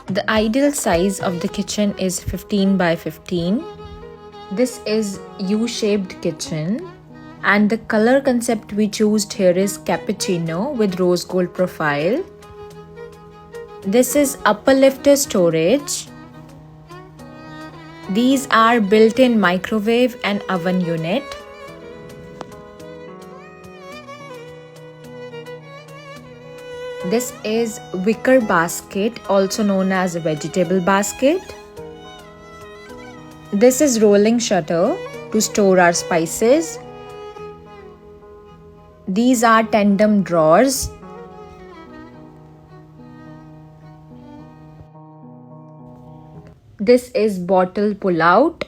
The ideal size of the kitchen is 15 by 15. This is U-shaped kitchen. And the color concept we chose here is cappuccino with rose gold profile. This is upper lifter storage. These are built-in microwave and oven unit. This is wicker basket, also known as a vegetable basket. This is rolling shutter to store our spices. These are tandem drawers. This is bottle pull-out.